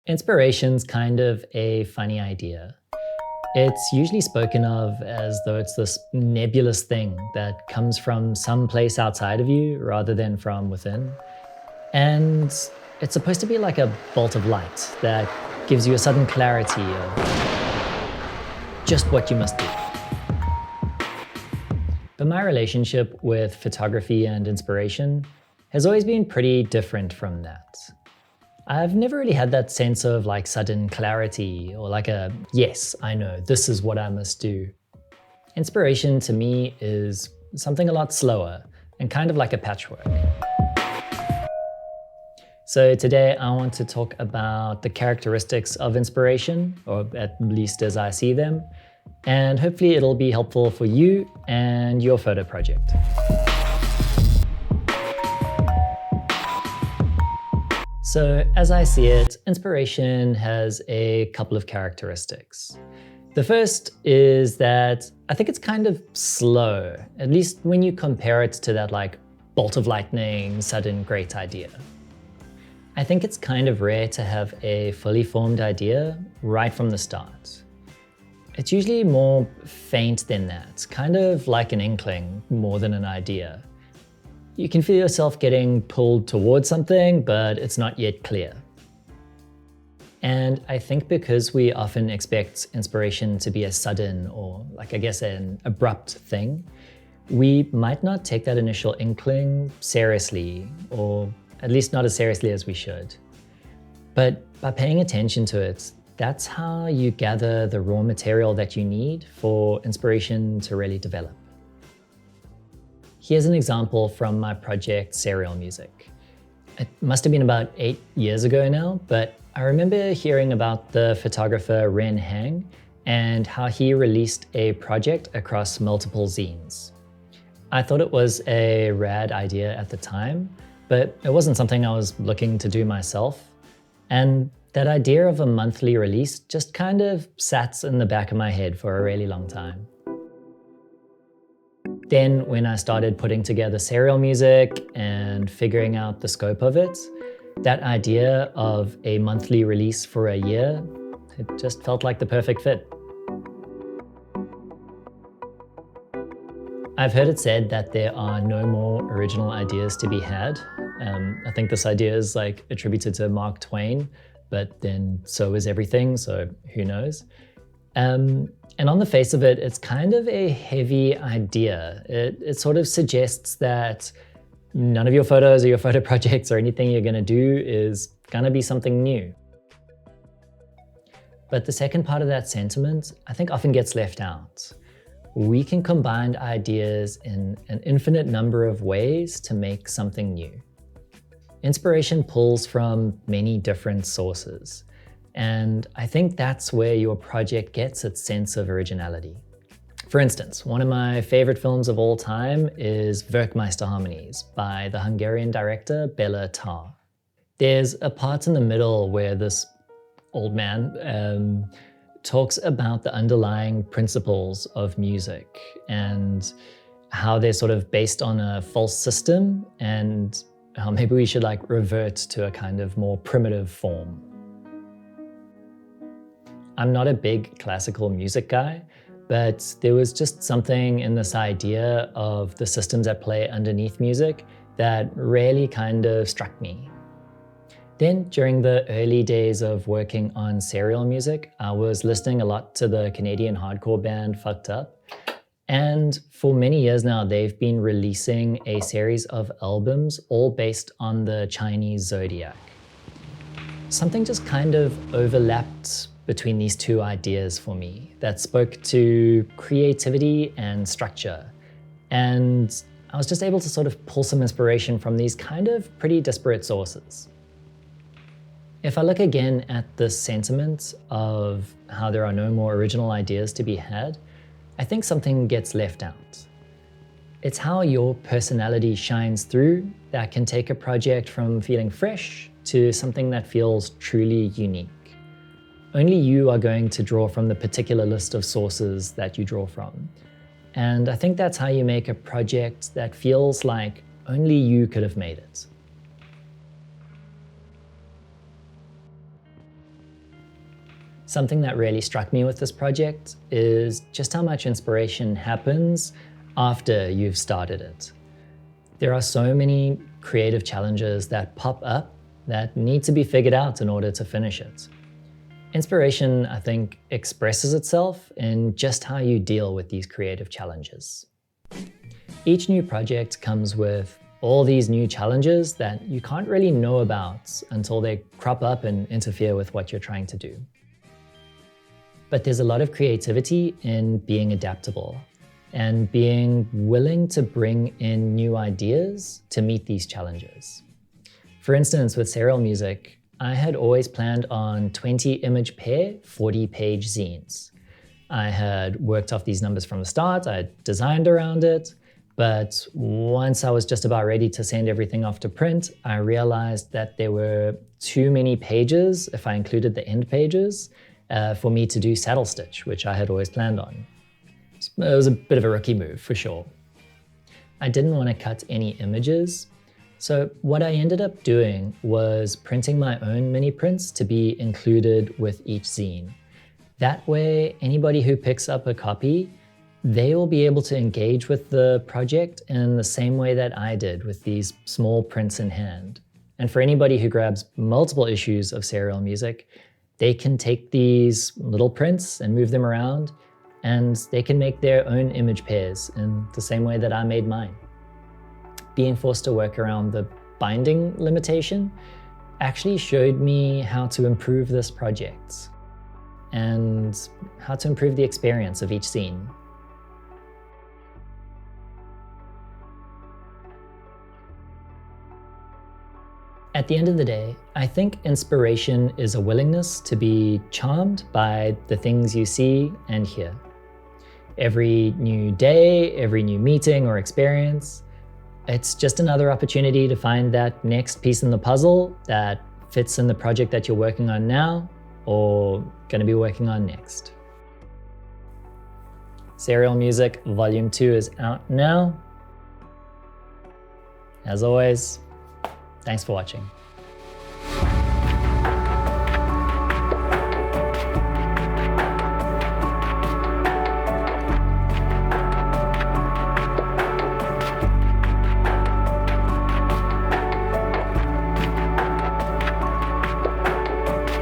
Inspiration's kind of a funny idea. It's usually spoken of as though it's this nebulous thing that comes from some place outside of you rather than from within. And it's supposed to be like a bolt of light that gives you a sudden clarity of just what you must do. But my relationship with photography and inspiration has always been pretty different from that. I've never really had that sense of like sudden clarity or like a, yes, I know, this is what I must do. Inspiration to me is something a lot slower and kind of like a patchwork. So today I want to talk about the characteristics of inspiration, or at least as I see them, and hopefully it'll be helpful for you and your photo project. So as I see it, inspiration has a couple of characteristics. The first is that I think it's kind of slow, at least when you compare it to that like bolt of lightning, sudden great idea. I think it's kind of rare to have a fully formed idea right from the start. It's usually more faint than that, kind of like an inkling more than an idea. You can feel yourself getting pulled towards something, but it's not yet clear. And I think because we often expect inspiration to be a sudden or like I guess an abrupt thing, we might not take that initial inkling seriously, or at least not as seriously as we should. But by paying attention to it, that's how you gather the raw material that you need for inspiration to really develop. Here's an example from my project Serial Music. It must have been about 8 years ago now, but I remember hearing about the photographer Ren Hang and how he released a project across multiple zines. I thought it was a rad idea at the time, but it wasn't something I was looking to do myself. And that idea of a monthly release just kind of sat in the back of my head for a really long time. Then when I started putting together Serial Music and figuring out the scope of it, that idea of a monthly release for a year, it just felt like the perfect fit. I've heard it said that there are no more original ideas to be had. I think this idea is like attributed to Mark Twain, but then so is everything, so who knows? And on the face of it, it's kind of a heavy idea. It sort of suggests that none of your photos or your photo projects or anything you're gonna do is gonna be something new. But the second part of that sentiment, I think often gets left out. We can combine ideas in an infinite number of ways to make something new. Inspiration pulls from many different sources. And I think that's where your project gets its sense of originality. For instance, one of my favorite films of all time is Werkmeister Harmonies by the Hungarian director Bela Tar. There's a part in the middle where this old man talks about the underlying principles of music and how they're sort of based on a false system and how maybe we should like revert to a kind of more primitive form. I'm not a big classical music guy, but there was just something in this idea of the systems at play underneath music that really kind of struck me. Then during the early days of working on Serial Music, I was listening a lot to the Canadian hardcore band Fucked Up. And for many years now, they've been releasing a series of albums all based on the Chinese zodiac. Something just kind of overlapped between these two ideas for me that spoke to creativity and structure. And I was just able to sort of pull some inspiration from these kind of pretty disparate sources. If I look again at this sentiment of how there are no more original ideas to be had, I think something gets left out. It's how your personality shines through that can take a project from feeling fresh to something that feels truly unique. Only you are going to draw from the particular list of sources that you draw from. And I think that's how you make a project that feels like only you could have made it. Something that really struck me with this project is just how much inspiration happens after you've started it. There are so many creative challenges that pop up that need to be figured out in order to finish it. Inspiration, I think, expresses itself in just how you deal with these creative challenges. Each new project comes with all these new challenges that you can't really know about until they crop up and interfere with what you're trying to do. But there's a lot of creativity in being adaptable and being willing to bring in new ideas to meet these challenges. For instance, with serial music, I had always planned on 20 image pair, 40-page zines. I had worked off these numbers from the start, I had designed around it, but once I was just about ready to send everything off to print, I realized that there were too many pages, if I included the end pages, for me to do saddle stitch, which I had always planned on. It was a bit of a rookie move, for sure. I didn't want to cut any images, so what I ended up doing was printing my own mini prints to be included with each zine. That way, anybody who picks up a copy, they will be able to engage with the project in the same way that I did with these small prints in hand. And for anybody who grabs multiple issues of serial music, they can take these little prints and move them around, and they can make their own image pairs in the same way that I made mine. Being forced to work around the binding limitation actually showed me how to improve this project and how to improve the experience of each zine. At the end of the day, I think inspiration is a willingness to be charmed by the things you see and hear. Every new day, every new meeting or experience, it's just another opportunity to find that next piece in the puzzle that fits in the project that you're working on now or going to be working on next. Serial Music Volume 2 is out now. As always, thanks for watching.